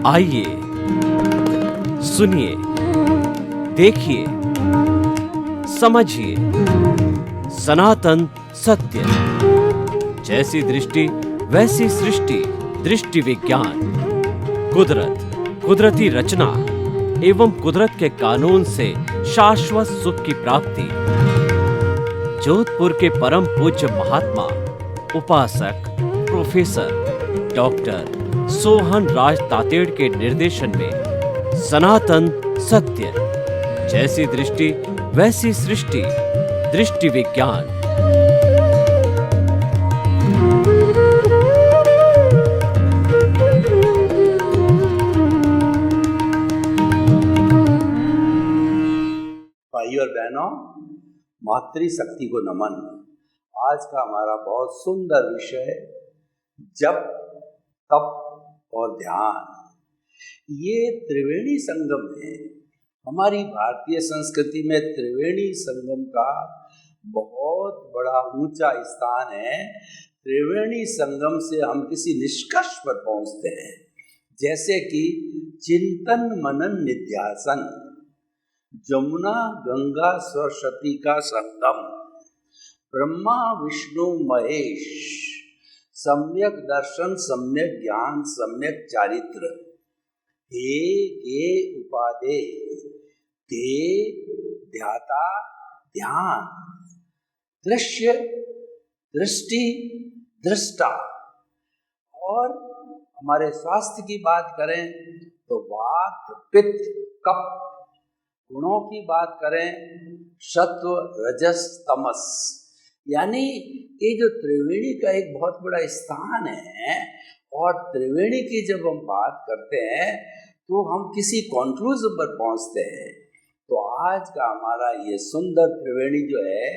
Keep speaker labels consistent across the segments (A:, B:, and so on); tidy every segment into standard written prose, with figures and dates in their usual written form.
A: आइए, सुनिए, देखिए, समझिए सनातन सत्य। जैसी दृष्टि वैसी सृष्टि, दृष्टि विज्ञान। कुदरत, कुदरती रचना एवं कुदरत के कानून से शाश्वत सुख की प्राप्ति। जोधपुर के परम पूज्य महात्मा उपासक प्रोफेसर डॉक्टर सोहन राज तातेड़ के निर्देशन में सनातन सत्य। जैसी दृष्टि वैसी सृष्टि, दृष्टि विज्ञान।
B: भाइयों और बहनों, मातृशक्ति को नमन। आज का हमारा बहुत सुंदर विषय जप, तप और ध्यान। ये त्रिवेणी संगम है। हमारी भारतीय संस्कृति में त्रिवेणी संगम का बहुत बड़ा ऊंचा स्थान है। त्रिवेणी संगम से हम किसी निष्कर्ष पर पहुंचते हैं, जैसे कि चिंतन मनन निध्यासन, जमुना गंगा सरस्वती का संगम, ब्रह्मा विष्णु महेश, सम्यक दर्शन, सम्यक ज्ञान, सम्यक चारित्र, हे के उपादे, ते ध्याता ध्यान, दृश्य दृष्टि दृष्टा। और हमारे स्वास्थ्य की बात करें तो वात पित्त कफ, गुणों की बात करें सत्व रजस तमस। यानी ये जो त्रिवेणी का एक बहुत बड़ा स्थान है, और त्रिवेणी की जब हम बात करते हैं तो हम किसी कॉन्क्लूजन पर पहुंचते हैं। तो आज का हमारा ये सुंदर त्रिवेणी जो है,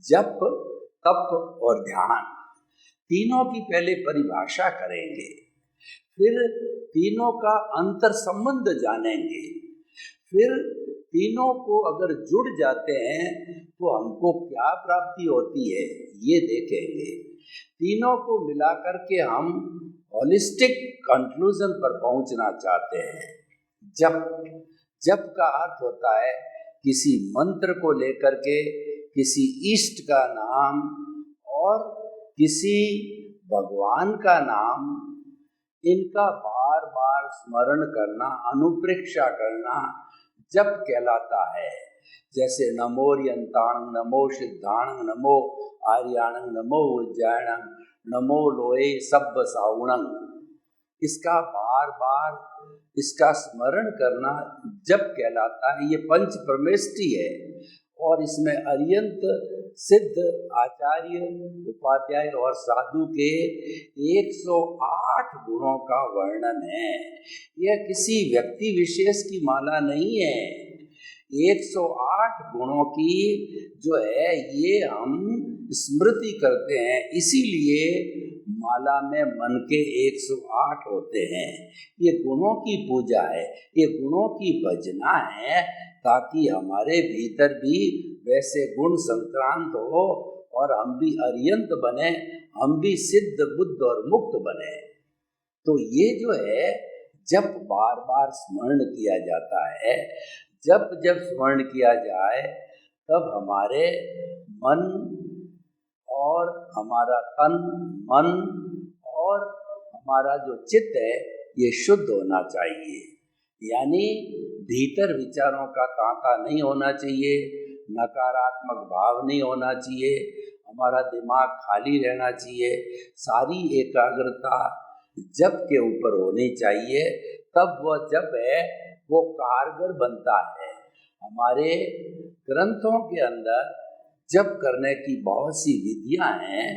B: जप, तप और ध्यान, तीनों की पहले परिभाषा करेंगे, फिर तीनों का अंतर संबंध जानेंगे, फिर तीनों को अगर जुड़ जाते हैं तो हमको क्या प्राप्ति होती है ये देखेंगे। तीनों को मिलाकर के हम होलिस्टिक कंक्लूजन पर पहुंचना चाहते हैं। जप का अर्थ होता है किसी मंत्र को लेकर के किसी इष्ट का नाम और किसी भगवान का नाम, इनका बार बार स्मरण करना, अनुप्रेक्षा करना जप कहलाता है। जैसे नमोरियंताणं, नमो सिद्धाणं, नमो आर्याणं, नमो उज्जैणं, नमो लोए सब्ब साउणं। इसका बार बार इसका स्मरण करना जप कहलाता है। ये पंच परमेष्टि है और इसमें अरियंत सिद्ध आचार्य उपाध्याय और साधु के 108 गुणों का वर्णन है। यह किसी व्यक्ति विशेष की माला नहीं है। 108 गुणों की जो है ये हम स्मृति करते हैं, इसीलिए माला में मन के 108 होते हैं। ये गुणों की पूजा है, ये गुणों की भजना है, ताकि हमारे भीतर भी वैसे गुण संक्रांत हो और हम भी अरियंत बने, हम भी सिद्ध बुद्ध और मुक्त बने। तो ये जो है जब बार बार स्मरण किया जाता है, जब स्मरण किया जाए तब हमारे मन और हमारा तन, मन और हमारा जो चित्त है ये शुद्ध होना चाहिए। यानी भीतर विचारों का तांता नहीं होना चाहिए, नकारात्मक भाव नहीं होना चाहिए, हमारा दिमाग खाली रहना चाहिए, सारी एकाग्रता जप के ऊपर होनी चाहिए। तब वह जप है वो कारगर बनता है। हमारे ग्रंथों के अंदर जप करने की बहुत सी विधियां हैं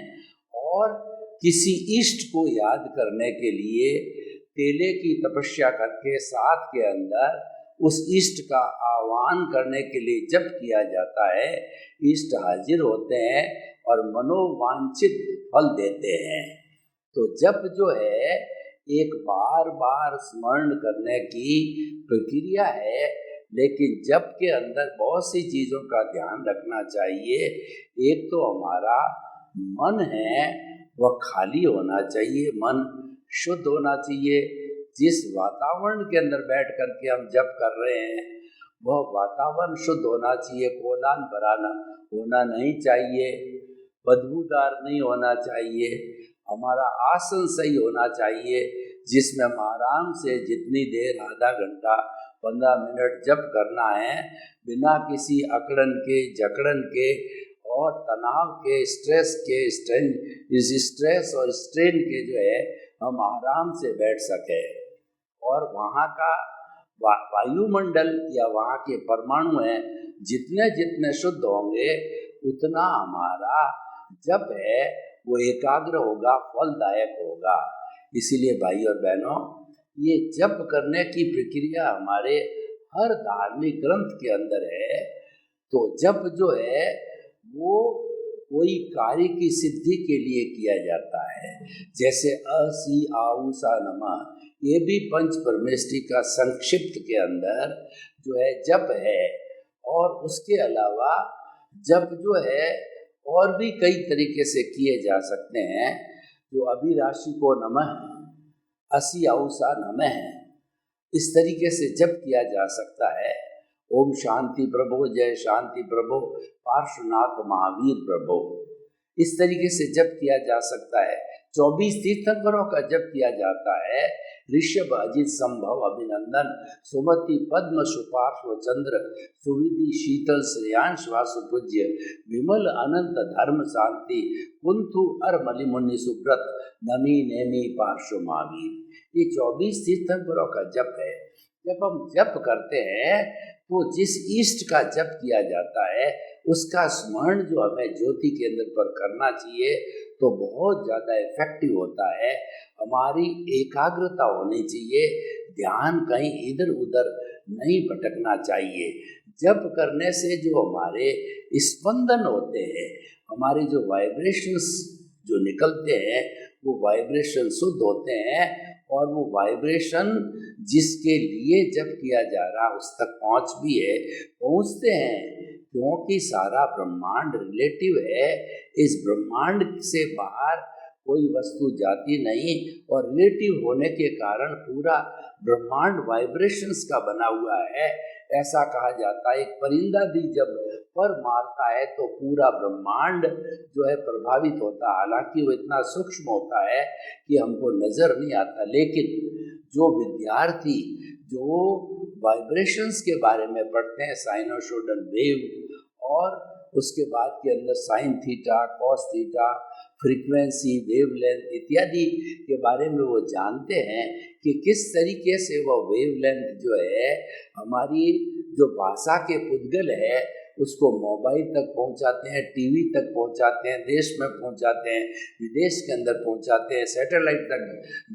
B: और किसी इष्ट को याद करने के लिए केले की तपस्या करके साथ के अंदर उस इष्ट का आह्वान करने के लिए जप किया जाता है। इष्ट हाजिर होते हैं और मनोवांछित फल देते हैं। तो जप जो है एक बार बार स्मरण करने की प्रक्रिया है, लेकिन जप के अंदर बहुत सी चीज़ों का ध्यान रखना चाहिए। एक तो हमारा मन है वह खाली होना चाहिए, मन शुद्ध होना चाहिए। जिस वातावरण के अंदर बैठ करके हम जप कर रहे हैं वह वातावरण शुद्ध होना चाहिए, कोलाहल भरा होना नहीं चाहिए, बदबूदार नहीं होना चाहिए। हमारा आसन सही होना चाहिए जिसमें हम आराम से जितनी देर, आधा घंटा, 15 मिनट जप करना है, बिना किसी अकड़न के, जकड़न के और तनाव के, स्ट्रेस के, स्ट्रेस और स्ट्रेन के जो है हम आराम से बैठ सके। और वहाँ का वायुमंडल या वहाँ के परमाणु हैं जितने जितने शुद्ध होंगे उतना हमारा जप है वो एकाग्र होगा, फलदायक होगा। इसीलिए भाई और बहनों, ये जप करने की प्रक्रिया हमारे हर धार्मिक ग्रंथ के अंदर है। तो जप जो है वो कोई कार्य की सिद्धि के लिए किया जाता है। जैसे अ सी आऊ सा नमः, ये भी पंच परमेष्टि का संक्षिप्त के अंदर जो है जप है। और उसके अलावा जप जो है और भी कई तरीके से किए जा सकते हैं। जो अभिराशि को नमः, असी आउसा नमः, इस तरीके से जप किया जा सकता है। ओम शांति प्रभो, जय शांति प्रभो, पार्श्वनाथ महावीर प्रभो, इस तरीके से जप किया जा सकता है। 24 तीर्थंकरों का जप किया जाता है। ऋषभ, अजित, संभव, अभिनंदन, सुमति, पद्म, सुपार्श्व, चंद्र, सुविधि, शीतल, श्रेयांश, वासुपूज्य, विमल, अनंत, धर्म, शांति, कुंथु, अरमलि, मुनि, सुब्रत, नमी, नेमी, पार्श्व, महावीर, ये 24 तीर्थंकरों का जप है। जब हम जप करते हैं तो जिस इष्ट का जप किया जाता है उसका स्मरण जो हमें ज्योति के अंदर पर करना चाहिए तो बहुत ज़्यादा इफेक्टिव होता है। हमारी एकाग्रता होनी चाहिए, ध्यान कहीं इधर उधर नहीं भटकना चाहिए। जप करने से जो हमारे स्पंदन होते हैं, हमारे जो वाइब्रेशंस जो निकलते हैं वो वाइब्रेशन शुद्ध होते हैं और वो वाइब्रेशन जिसके लिए जप किया जा रहा उस तक पहुँचते हैं, क्योंकि सारा ब्रह्मांड रिलेटिव है। इस ब्रह्मांड से बाहर कोई वस्तु जाती नहीं और रिलेटिव होने के कारण पूरा ब्रह्मांड वाइब्रेशंस का बना हुआ है। ऐसा कहा जाता है एक परिंदा भी जब पर मारता है तो पूरा ब्रह्मांड जो है प्रभावित होता है। हालांकि वो इतना सूक्ष्म होता है कि हमको नजर नहीं आता, लेकिन जो विद्यार्थी जो वाइब्रेशंस के बारे में पढ़ते हैं, साइनोसोडल वेव और उसके बाद के अंदर sine theta, cos theta, frequency, wavelength इत्यादि के बारे में वो जानते हैं कि किस तरीके से वो वेवलेंथ जो है हमारी जो भाषा के पुद्गल है उसको मोबाइल तक पहुंचाते हैं, टीवी तक पहुंचाते हैं, देश में पहुंचाते हैं, विदेश के अंदर पहुंचाते हैं, सैटेलाइट तक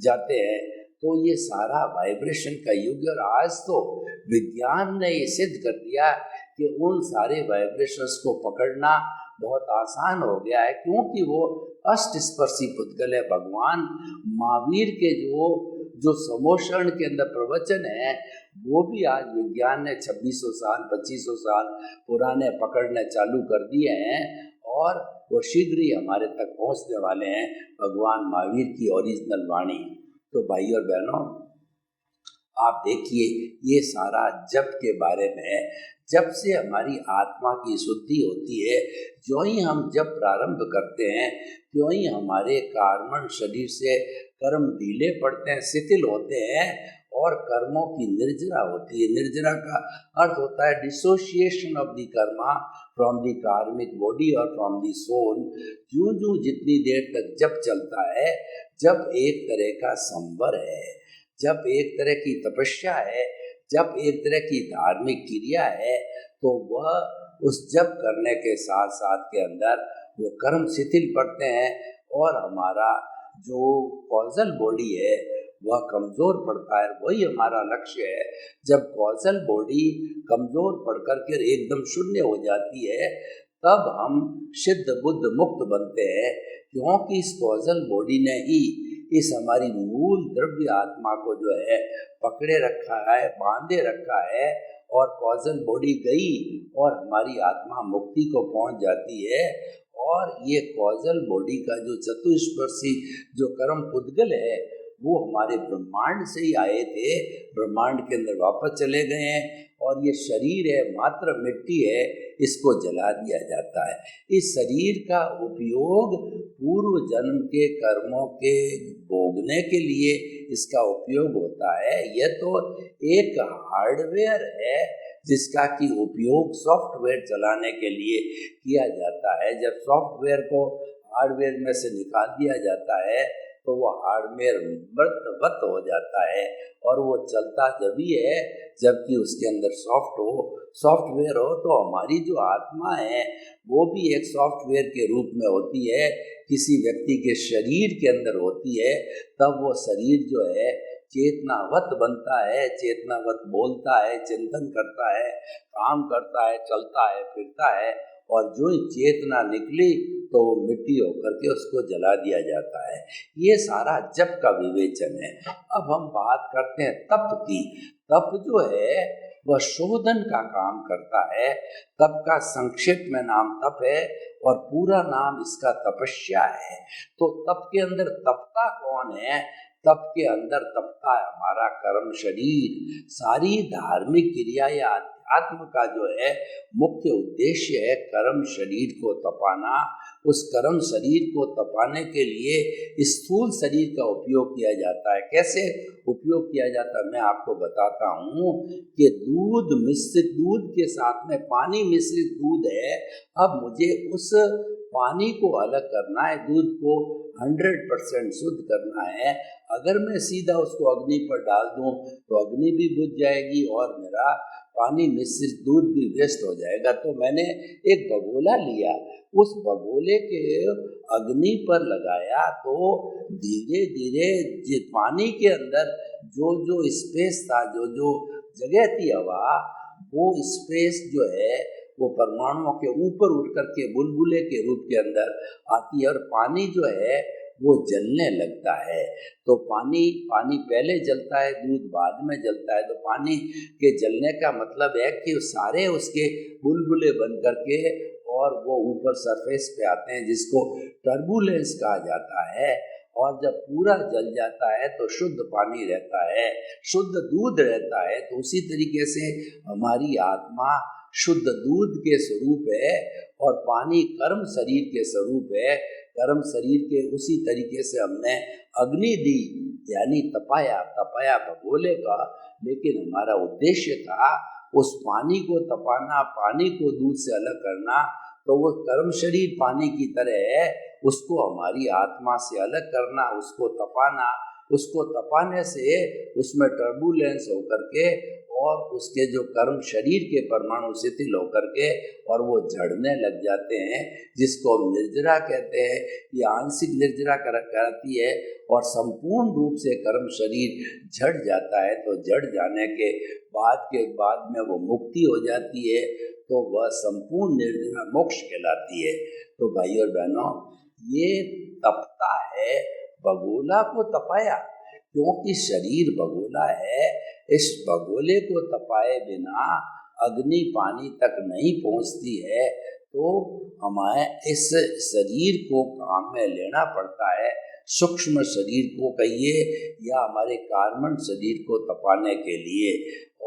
B: जाते हैं। तो ये सारा वाइब्रेशन का युग है और आज तो विज्ञान ने ये सिद्ध कर दिया कि उन सारे वाइब्रेशंस को पकड़ना बहुत आसान हो गया है, क्योंकि वो अष्टस्पर्शी पुद्गल है। भगवान महावीर के जो समोषण के अंदर प्रवचन है वो भी आज विज्ञान ने 2600 साल 2500 साल पुराने पकड़ने चालू कर दिए हैं और वो शीघ्र ही हमारे तक पहुंचने वाले हैं, भगवान महावीर की ओरिजिनल वाणी। तो भाई और बहनों, आप देखिए ये सारा जप के बारे में है। जप से हमारी आत्मा की शुद्धि होती है। जो ही हम जप प्रारंभ करते हैं त्यों ही हमारे कार्बन शरीर से कर्म ढीले पड़ते हैं, शिथिल होते हैं और कर्मों की निर्जरा होती है। निर्जरा का अर्थ होता है dissociation of the Karma from the कार्मिक बॉडी और फ्रॉम द सोल। यूं यूं जितनी देर तक जप चलता है, जब एक तरह का संवर है, जब एक तरह की तपस्या है, जब एक तरह की धार्मिक क्रिया है, तो वह उस जप करने के साथ साथ के अंदर वो कर्म शिथिल पड़ते हैं और हमारा जो कॉजल बॉडी है वह कमज़ोर पड़ता है। वही हमारा लक्ष्य है। जब कॉजल बॉडी कमज़ोर पड़ करके एकदम शून्य हो जाती है तब हम सिद्ध बुद्ध मुक्त बनते हैं, क्योंकि इस कॉजल बॉडी ने ही इस हमारी मूल द्रव्य आत्मा को जो है पकड़े रखा है, बांधे रखा है और कॉजल बॉडी गई और हमारी आत्मा मुक्ति को पहुंच जाती है। और ये कॉजल बॉडी का जो चतुष्पर्शी जो कर्म पुद्गल है वो हमारे ब्रह्मांड से ही आए थे, ब्रह्मांड के अंदर वापस चले गए हैं, और ये शरीर है मात्र मिट्टी है, इसको जला दिया जाता है। इस शरीर का उपयोग पूर्व जन्म के कर्मों के भोगने के लिए इसका उपयोग होता है। यह तो एक हार्डवेयर है जिसका कि उपयोग सॉफ्टवेयर चलाने के लिए किया जाता है। जब सॉफ्टवेयर को हार्डवेयर में से निकाल दिया जाता है तो वो हार्डवेयर मृतवत हो जाता है, और वो चलता जब ही है जबकि उसके अंदर सॉफ्टवेयर हो। तो हमारी जो आत्मा है वो भी एक सॉफ्टवेयर के रूप में होती है, किसी व्यक्ति के शरीर के अंदर होती है। तब वो शरीर जो है चेतनावत बनता है, चेतनावत बोलता है, चिंतन करता है, काम करता है, चलता है, फिरता है, और जो ही चेतना निकली तो मिट्टी होकर के उसको जला दिया जाता है। ये सारा जप का विवेचन है। अब हम बात करते हैं तप की। तप जो है वह शोधन का काम करता है। तप का संक्षेप में नाम तप है और पूरा नाम इसका तपस्या है। तो तप के अंदर तपता कौन है? तप के अंदर तपता है हमारा कर्म शरीर। सारी धार्मिक क्रिया या अध्यात्म का जो है मुख्य उद्देश्य है कर्म शरीर को तपाना। उस कर्म शरीर को तपाने के लिए स्थूल शरीर का उपयोग किया जाता है। कैसे उपयोग किया जाता है मैं आपको बताता हूँ कि दूध के साथ में पानी मिश्रित दूध है। अब मुझे उस पानी को अलग करना है, दूध को 100% शुद्ध करना है। अगर मैं सीधा उसको अग्नि पर डाल दूं तो अग्नि भी बुझ जाएगी और मेरा पानी मिश्रित दूध भी व्यस्त हो जाएगा। तो मैंने एक भगोला लिया, उस भगोले के अग्नि पर लगाया तो धीरे धीरे पानी के अंदर जो स्पेस था, जो जगह थी हवा, वो स्पेस जो है वो परमाणुओं के ऊपर उठ करके बुलबुले के रूप के अंदर आती है और पानी जो है वो जलने लगता है। तो पानी पहले जलता है, दूध बाद में जलता है। तो पानी के जलने का मतलब है कि सारे उसके बुलबुले बन करके और वो ऊपर सरफेस पे आते हैं, जिसको टर्बुलेंस कहा जाता है। और जब पूरा जल जाता है तो शुद्ध पानी रहता है, शुद्ध दूध रहता है। तो उसी तरीके से हमारी आत्मा शुद्ध दूध के स्वरूप है और पानी कर्म शरीर के स्वरूप है। कर्म शरीर के उसी तरीके से हमने अग्नि दी, यानी तपाया भगोले का, लेकिन हमारा उद्देश्य था उस पानी को तपाना, पानी को दूध से अलग करना। तो वो कर्म शरीर पानी की तरह है, उसको हमारी आत्मा से अलग करना, उसको तपाना। उसको तपाने से उसमें टर्बुलेंस होकर के और उसके जो कर्म शरीर के परमाणु शिथिल होकर के और वो झड़ने लग जाते हैं, जिसको हम निर्जरा कहते हैं। ये आंशिक निर्जरा कराती है और संपूर्ण रूप से कर्म शरीर झड़ जाता है। तो झड़ जाने के बाद में वो मुक्ति हो जाती है, तो वह संपूर्ण निर्जरा मोक्ष कहलाती है। तो भाई और बहनों, ये तपता है, भगोला को तपाया, क्योंकि शरीर भगोला है। इस भगोले को तपाए बिना अग्नि पानी तक नहीं पहुंचती है। तो हमें इस शरीर को काम में लेना पड़ता है, सूक्ष्म शरीर को कहिए या हमारे कार्बन शरीर को तपाने के लिए।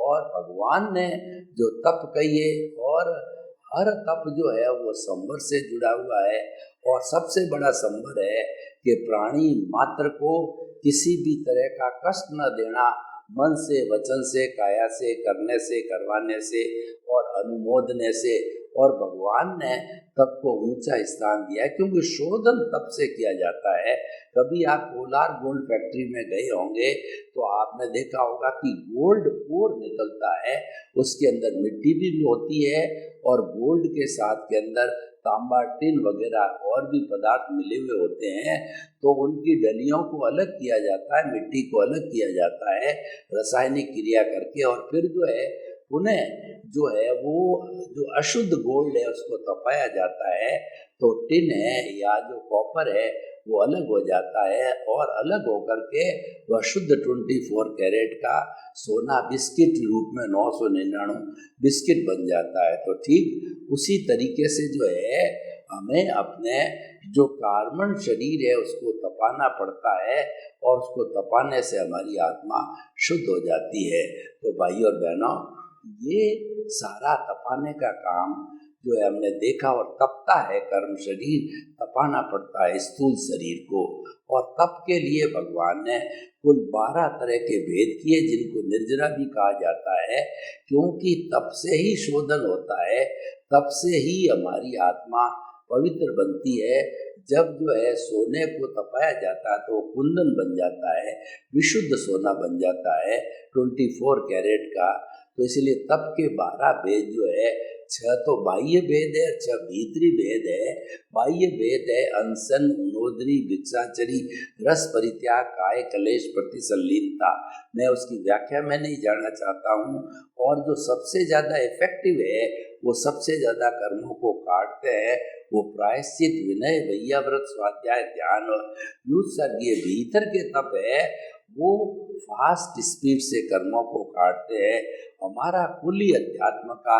B: और भगवान ने जो तप कहिए, और हर तप जो है वो संवर से जुड़ा हुआ है। और सबसे बड़ा संवर है कि प्राणी मात्र को किसी भी तरह का कष्ट न देना, मन से, वचन से, काया से, करने से, करवाने से और अनुमोदने से। और भगवान ने तप को ऊंचा स्थान दिया है, क्योंकि शोधन तप से किया जाता है। कभी आप कोलार गोल्ड फैक्ट्री में गए होंगे तो आपने देखा होगा कि गोल्ड ओर निकलता है, उसके अंदर मिट्टी भी होती है और गोल्ड के साथ के अंदर तांबा, टिन वगैरह और भी पदार्थ मिले हुए होते हैं। तो उनकी डलियों को अलग किया जाता है, मिट्टी को अलग किया जाता है रासायनिक क्रिया करके, और फिर जो है पुनः जो है वो जो अशुद्ध गोल्ड है उसको तपाया जाता है। तो टिन है या जो कॉपर है वो अलग हो जाता है और अलग होकर के वह शुद्ध 24 कैरेट का सोना बिस्किट रूप में 999 बिस्किट बन जाता है। तो ठीक उसी तरीके से जो है हमें अपने जो कार्बन शरीर है उसको तपाना पड़ता है और उसको तपाने से हमारी आत्मा शुद्ध हो जाती है। तो भाई और बहनों, ये सारा तपाने का काम जो है हमने देखा, और तपता है कर्म शरीर, तपाना पड़ता है स्थूल शरीर को। और तप के लिए भगवान ने कुल 12 तरह के भेद किए, जिनको निर्जरा भी कहा जाता है, क्योंकि तप से ही शोधन होता है, तप से ही हमारी आत्मा पवित्र बनती है। जब जो है सोने को तपाया जाता है तो वो कुंदन बन जाता है, विशुद्ध सोना बन जाता है 24 कैरेट का। तो इसलिए तप के 12 भेद जो है, 6 तो बाह्य भेद है, 6 भीतरी भेद है। बाह्य भेद है अनशन, उनोदरी, भिक्षाचरी, रस परित्याग, काय कलेश, प्रतिसल्लीनता। मैं उसकी व्याख्या में नहीं जाना चाहता हूँ। और जो सबसे ज़्यादा इफेक्टिव है, वो सबसे ज़्यादा कर्मों को काटते हैं, वो प्रायश्चित, विनय, वैयाव्रत, स्वाध्याय, ध्यान और युत्सर्ग, ये भीतर के तप है, वो फास्ट स्पीड से कर्मों को काटते हैं। हमारा कुल अध्यात्म का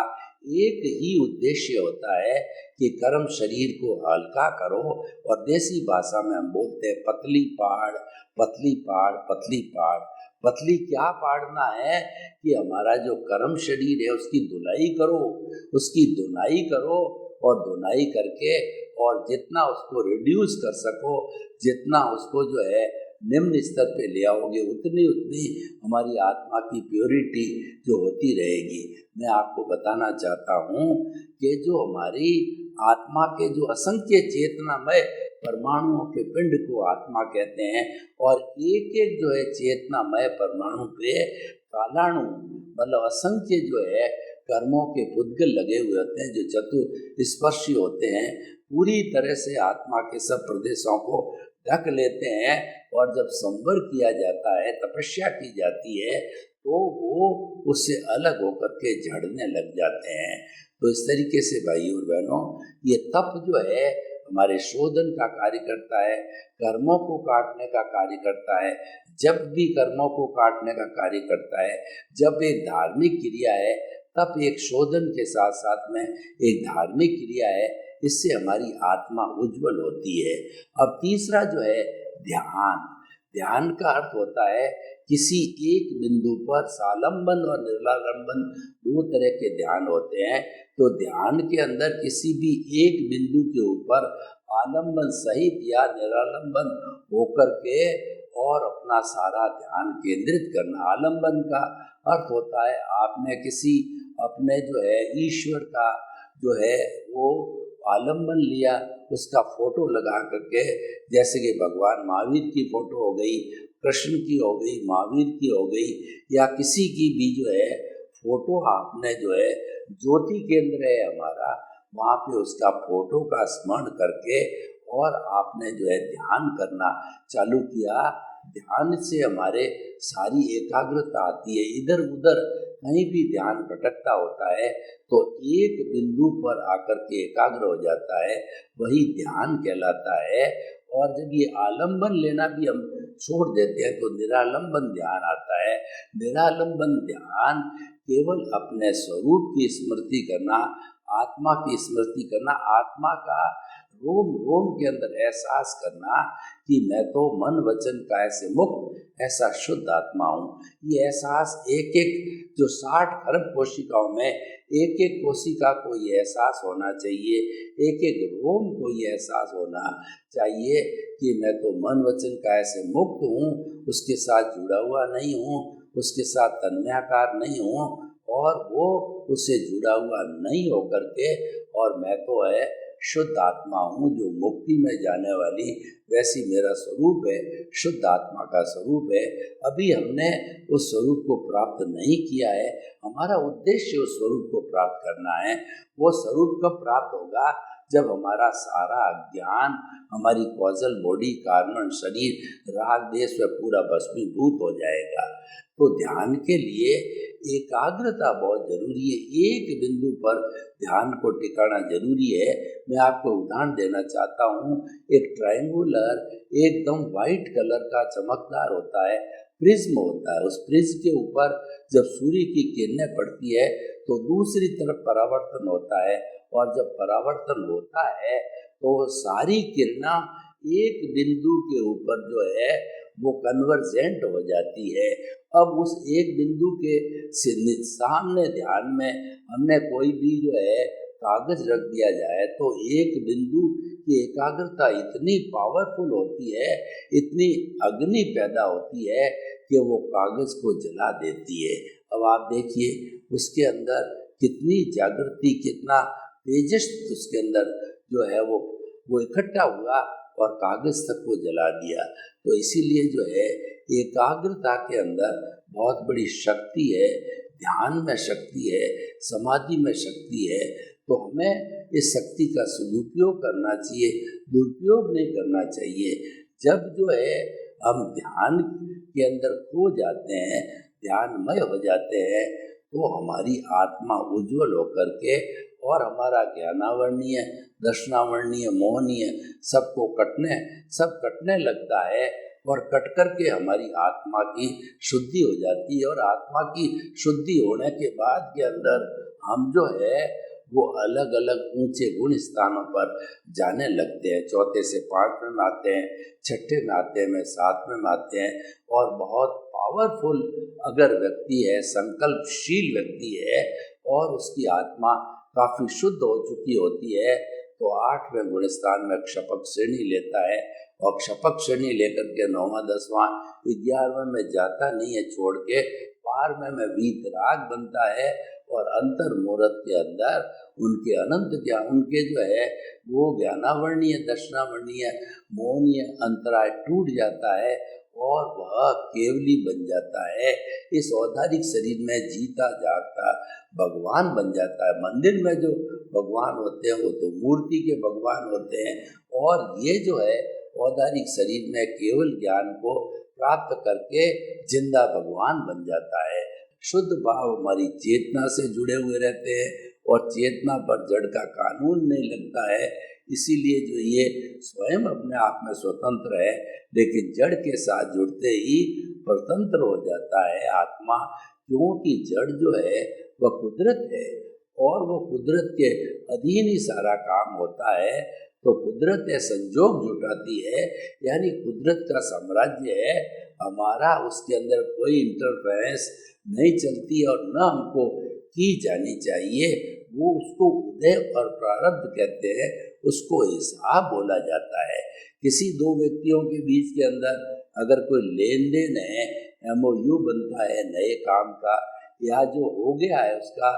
B: एक ही उद्देश्य होता है कि कर्म शरीर को हल्का करो। और देसी भाषा में हम बोलते हैं पतली पाड़, पतली पाड़, पतली पाड़। पतली क्या पाड़ना है कि हमारा जो कर्म शरीर है उसकी धुलाई करो, उसकी धुनाई करो। और धुनाई करके और जितना उसको रिड्यूस कर सको, जितना उसको जो है निम्न स्तर पे ले आओगे, उतनी उतनी हमारी आत्मा की प्योरिटी जो होती रहेगी। मैं आपको बताना चाहता हूँ कि जो हमारी आत्मा के जो असंख्य चेतनामय परमाणुओं के पिंड को आत्मा कहते हैं, और एक एक जो है चेतनामय परमाणु पे कालाणु मतलब असंख्य जो है कर्मों के पुद्गल लगे हुए होते हैं, जो चतुस्पर्शी होते हैं, पूरी तरह से आत्मा के सब प्रदेशों को ढक लेते हैं। और जब संवर किया जाता है, तपस्या की जाती है, तो वो उससे अलग होकर के झड़ने लग जाते हैं। तो इस तरीके से भाई और बहनों, ये तप जो है हमारे शोधन का कार्य करता है, कर्मों को काटने का कार्य करता है। जब भी कर्मों को काटने का कार्य करता है, जब एक धार्मिक क्रिया है, तब एक शोधन के साथ साथ में एक धार्मिक क्रिया है, इससे हमारी आत्मा उज्जवल होती है। अब तीसरा जो है ध्यान। ध्यान का अर्थ होता है किसी एक बिंदु पर सालंबन और निरालंबन 2 तरह के ध्यान होते हैं। तो ध्यान के अंदर किसी भी एक बिंदु के ऊपर आलंबन सहित या निरालंबन होकर के और अपना सारा ध्यान केंद्रित करना। आलंबन का अर्थ होता है आपने किसी अपने जो है ईश्वर का जो है वो आलंबन लिया, उसका फोटो लगा करके, जैसे कि भगवान महावीर की फोटो हो गई, कृष्ण की हो गई, महावीर की हो गई, या किसी की भी जो है फोटो आपने जो है ज्योति केंद्र है हमारा, वहाँ पे उसका फोटो का स्मरण करके और आपने जो है ध्यान करना चालू किया। ध्यान से हमारे सारी एकाग्रता आती है। इधर उधर कहीं भी ध्यान भटकता होता है तो एक बिंदु पर आकर के एकाग्र हो जाता है, वही ध्यान कहलाता है। और जब ये आलंबन लेना भी हम छोड़ देते हैं तो निरालंबन ध्यान आता है। निरालंबन ध्यान केवल अपने स्वरूप की स्मृति करना, आत्मा की स्मृति करना, आत्मा का रोम रोम के अंदर एहसास करना कि मैं तो मन वचन काया से मुक्त ऐसा शुद्ध आत्मा हूँ। ये एहसास एक एक जो 60 खरब कोशिकाओं में एक एक कोशिका को ये एहसास होना चाहिए, एक एक रोम को ये एहसास होना चाहिए कि मैं तो मन वचन काया से मुक्त हूँ, उसके साथ जुड़ा हुआ नहीं हूँ, उसके साथ तन्मयाकार नहीं हूँ, और वो उससे जुड़ा हुआ नहीं होकर के, और मैं तो है शुद्ध आत्मा हूँ जो मुक्ति में जाने वाली, वैसी मेरा स्वरूप है, शुद्ध आत्मा का स्वरूप है। अभी हमने उस स्वरूप को प्राप्त नहीं किया है, हमारा उद्देश्य उस स्वरूप को प्राप्त करना है। वो स्वरूप कब प्राप्त होगा? जब हमारा सारा ज्ञान, हमारी कॉजल बॉडी, कार्बन शरीर, राग देश में पूरा भस्मीभूत हो जाएगा। तो ध्यान के लिए एकाग्रता बहुत जरूरी है, एक बिंदु पर ध्यान को टिकाना जरूरी है। मैं आपको उदाहरण देना चाहता हूँ। एक ट्रायंगुलर एकदम वाइट कलर का चमकदार होता है, प्रिज्म होता है। उस प्रिज्म के ऊपर जब सूर्य की किरणें पड़ती है तो दूसरी तरफ परावर्तन होता है और जब परावर्तन होता है तो सारी किरणा एक बिंदु के ऊपर जो है वो कन्वर्जेंट हो जाती है। अब उस एक बिंदु के सामने ध्यान में हमने कोई भी जो है कागज रख दिया जाए तो एक बिंदु की एकाग्रता इतनी पावरफुल होती है, इतनी अग्नि पैदा होती है कि वो कागज को जला देती है। अब आप देखिए उसके अंदर कितनी जागृति, कितना तेजस उसके अंदर जो है वो इकट्ठा हुआ और कागज तक को जला दिया। तो इसीलिए जो है एकाग्रता के अंदर बहुत बड़ी शक्ति है, ध्यान में शक्ति है, समाधि में शक्ति है। तो हमें इस शक्ति का सदुपयोग करना चाहिए, दुरुपयोग नहीं करना चाहिए। जब जो है हम ध्यान के अंदर खो जाते हैं, ध्यानमय हो जाते हैं, तो हमारी आत्मा उज्जवल होकर के और हमारा ज्ञानावर्णीय, दर्शनावर्णीय, मोहनीय सब कटने लगता है और कट कर के हमारी आत्मा की शुद्धि हो जाती है। और आत्मा की शुद्धि होने के बाद के अंदर हम जो है वो अलग अलग ऊंचे गुण स्थानों पर जाने लगते हैं। चौथे से पांचवें में आते हैं, छठे में आते हैं, सातवें में आते हैं। और बहुत पावरफुल अगर व्यक्ति है, संकल्पशील व्यक्ति है और उसकी आत्मा काफी शुद्ध हो चुकी होती है तो आठवें गुण स्थान में क्षपक श्रेणी लेता है और क्षपक श्रेणी लेकर के 9वां, 10वां, 11वें में जाता नहीं है छोड़ के, 12वें में वीतराग बनता है और अंतर मुहूर्त के अंदर उनके अनंत ज्ञान, उनके जो है वो ज्ञानावर्णीय, दर्शनावर्णीय, मोहनीय अंतराय टूट जाता है और वह केवली बन जाता है। इस औधारिक शरीर में जीता जागता भगवान बन जाता है। मंदिर में जो भगवान होते हैं वो तो मूर्ति के भगवान होते हैं और ये जो है औधारिक शरीर में केवल ज्ञान को प्राप्त करके जिंदा भगवान बन जाता है। शुद्ध भाव हमारी चेतना से जुड़े हुए रहते हैं और चेतना पर जड़ का कानून नहीं लगता है। इसीलिए जो ये स्वयं अपने आप में स्वतंत्र है लेकिन जड़ के साथ जुड़ते ही स्वतंत्र हो जाता है आत्मा, क्योंकि जड़ जो है वह कुदरत है और वो कुदरत के अधीन ही सारा काम होता है। तो कुदरत संजोग जुटाती है, यानी कुदरत का साम्राज्य है हमारा, उसके अंदर कोई इंटरफेरेंस नहीं चलती और न हमको की जानी चाहिए। वो उसको उदय और प्रारब्ध कहते हैं, उसको हिसाब बोला जाता है। किसी दो व्यक्तियों के बीच के अंदर अगर कोई लेन देन है, MOU बनता है नए काम का, या जो हो गया है उसका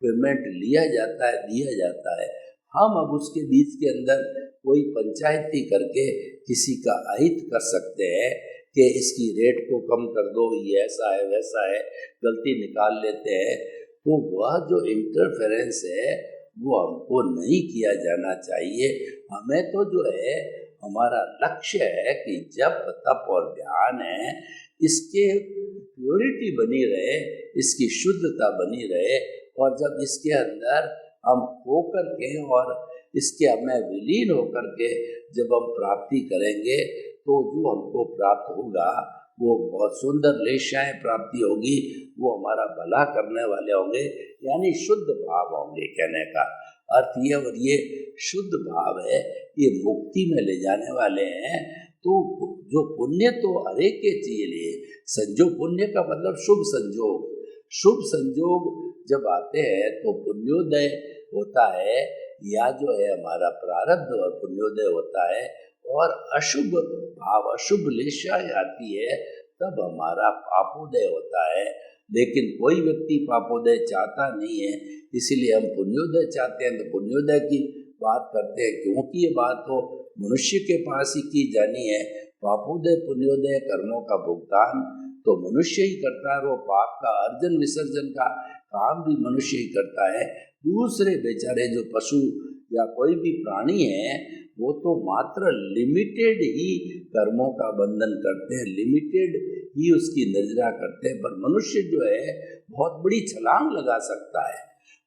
B: पेमेंट लिया जाता है, दिया जाता है, हम अब उसके बीच के अंदर कोई पंचायती करके किसी का अहित कर सकते हैं कि इसकी रेट को कम कर दो, ये ऐसा है वैसा है, गलती निकाल लेते हैं। तो वह जो इंटरफेरेंस है वो हमको नहीं किया जाना चाहिए। हमें तो जो है हमारा लक्ष्य है कि जप, तप और ध्यान है, इसके प्योरिटी बनी रहे, इसकी शुद्धता बनी रहे और जब इसके अंदर हम होकर के और इसके हमें विलीन होकर के जब हम प्राप्ति करेंगे तो जो हमको प्राप्त होगा वो बहुत सुंदर लेशाएं प्राप्ति होगी, वो हमारा भला करने वाले होंगे, यानी शुद्ध भाव होंगे। कहने का अर्थ ये, और ये शुद्ध भाव है, ये मुक्ति में ले जाने वाले हैं। तो जो पुण्य तो हर एक के लिए संजोग, पुण्य का मतलब शुभ संजोग, शुभ संजोग जब आते हैं तो पुण्योदय होता है, या जो है हमारा प्रारब्ध और पुण्योदय होता है, और अशुभ भाव, अशुभ लेशा आती है तब हमारा पापोदय होता है। लेकिन कोई व्यक्ति पापोदय चाहता नहीं है, इसीलिए हम पुण्योदय चाहते हैं। तो पुण्योदय की बात करते हैं क्योंकि ये बात तो मनुष्य के पास ही की जानी है। पापोदय, पुण्योदय, कर्मों का भुगतान तो मनुष्य ही करता है, वो पाप का अर्जन विसर्जन का काम भी मनुष्य ही करता है। दूसरे बेचारे जो पशु या कोई भी प्राणी है वो तो मात्र लिमिटेड ही कर्मों का बंधन करते हैं, लिमिटेड ही उसकी निर्जरा करते हैं। पर मनुष्य जो है बहुत बड़ी छलांग लगा सकता है।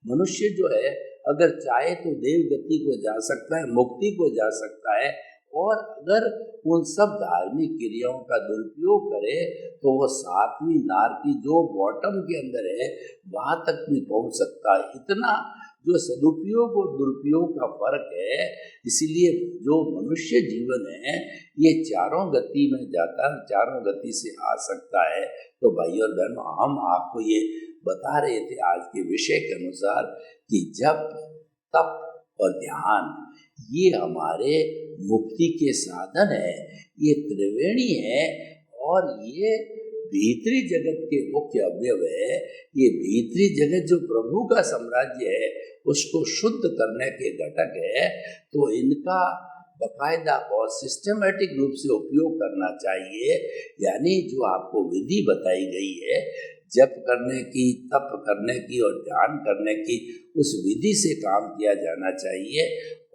B: मनुष्य जो है अगर चाहे तो देव गति को जा सकता है, मुक्ति को जा सकता है, और अगर उन सब धार्मिक क्रियाओं का दुरुपयोग करे तो वो 7वीं नार की जो बॉटम के अंदर है वहां तक भी पहुंच सकता है। इतना जो सदुपयोग और दुरुपयोग का फर्क है। इसीलिए जो मनुष्य जीवन है ये चारों गति में जाता है, चारों गति से आ सकता है। तो भाई और बहनों, हम आपको ये बता रहे थे आज के विषय के अनुसार कि जप, तप और ध्यान ये हमारे मुक्ति के साधन है, ये त्रिवेणी है और ये भीतरी जगत के मुख्य अवयव है। ये भीतरी जगत जो प्रभु का साम्राज्य है उसको शुद्ध करने के घटक है। तो इनका बाकायदा और सिस्टमेटिक रूप से उपयोग करना चाहिए। यानी जो आपको विधि बताई गई है जप करने की, तप करने की और ध्यान करने की, उस विधि से काम किया जाना चाहिए।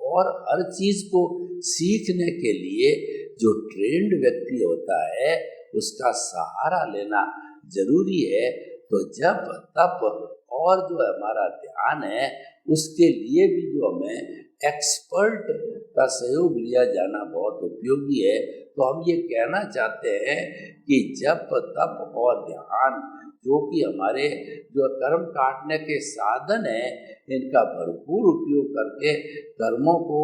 B: और हर चीज को सीखने के लिए जो ट्रेंड व्यक्ति होता है उसका सहारा लेना जरूरी है। तो जप, तप और जो हमारा ध्यान है उसके लिए भी जो हमें एक्सपर्ट का सहयोग लिया जाना बहुत उपयोगी है। तो हम ये कहना चाहते हैं कि जप, तप और ध्यान जो कि हमारे जो कर्म काटने के साधन है इनका भरपूर उपयोग करके कर्मों को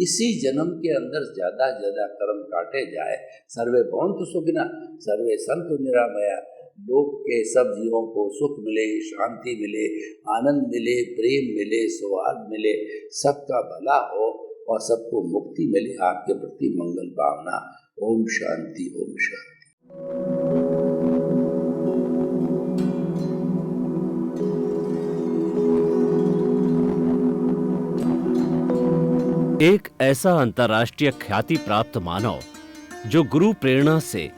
B: इसी जन्म के अंदर ज़्यादा से ज़्यादा कर्म काटे जाए। सर्वे भवन्तु सुखिनः, सर्वे सन्तु निरामया। लोक के सब जीवों को सुख मिले, शांति मिले, आनंद मिले, प्रेम मिले, सौहार्द मिले, सबका भला हो और सबको मुक्ति मिले। आपके प्रति मंगल भावना। ओम शांति, ओम शांति।
A: एक ऐसा अंतर्राष्ट्रीय ख्याति प्राप्त मानव जो गुरु प्रेरणा से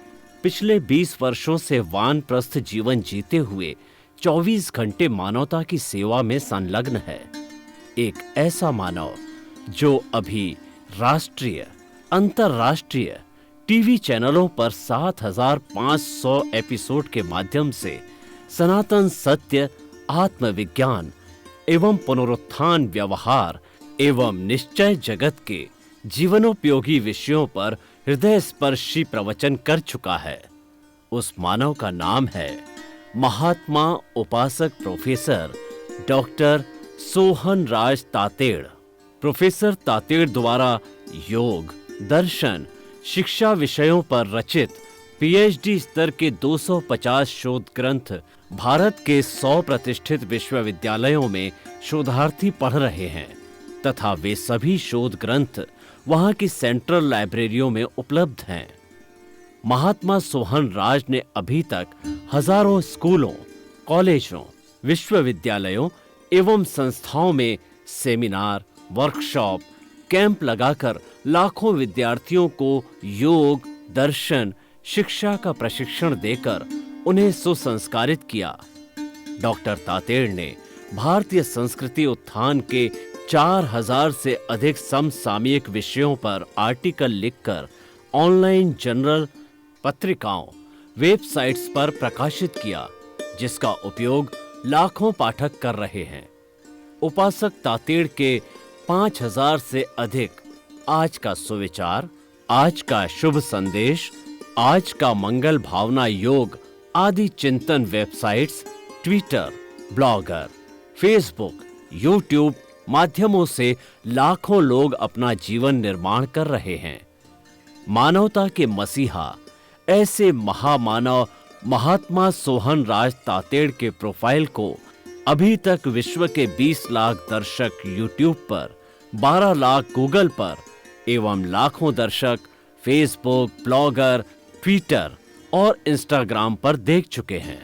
A: पिछले 20 वर्षों से वानप्रस्थ जीवन जीते हुए 24 घंटे मानवता की सेवा में संलग्न है। एक ऐसा मानव जो अभी राष्ट्रीय, अंतर्राष्ट्रीय टीवी चैनलों पर 7,500 एपिसोड के माध्यम से सनातन सत्य, आत्मविज्ञान एवं पुनरुत्थान, व्यवहार एवं निश्चय जगत के जीवनोपयोगी विषयों पर हृदय स्पर्शी प्रवचन कर चुका है। उस मानव का नाम है महात्मा उपासक प्रोफेसर डॉक्टर सोहन राज तातेड़। प्रोफेसर तातेड़ द्वारा योग, दर्शन, शिक्षा विषयों पर रचित पीएचडी स्तर के 250 शोध ग्रंथ भारत के 100 प्रतिष्ठित विश्वविद्यालयों में शोधार्थी पढ़ रहे हैं तथा वे सभी शोध ग्रंथ वहां की सेंट्रल लाइब्रेरियों में उपलब्ध हैं। महात्मा सोहन राज ने अभी तक हजारों स्कूलों, कॉलेजों, विश्वविद्यालयों एवं संस्थाओं में सेमिनार, वर्कशॉप, कैंप लगाकर लाखों विद्यार्थियों को योग, दर्शन, शिक्षा का प्रशिक्षण देकर उन्हें सुसंस्कारित किया। डॉक्टर तातेड़ ने भारतीय संस्कृति उत्थान के 4000 से अधिक समसामयिक विषयों पर आर्टिकल लिखकर ऑनलाइन जर्नल, पत्रिकाओं, वेबसाइट्स पर प्रकाशित किया, जिसका उपयोग लाखों पाठक कर रहे हैं। उपासक तातेड़ के 5000 से अधिक आज का सुविचार, आज का शुभ संदेश, आज का मंगल भावना योग आदि चिंतन websites, Twitter, blogger, Facebook, YouTube माध्यमों से लाखों लोग अपना जीवन निर्माण कर रहे हैं। मानवता के मसीहा ऐसे महामानव महात्मा सोहन राज तातेड़ के प्रोफाइल को अभी तक विश्व के 20 लाख दर्शक यूट्यूब पर, 12 लाख गूगल पर एवं लाखों दर्शक फेसबुक, ब्लॉगर, ट्विटर और इंस्टाग्राम पर देख चुके हैं।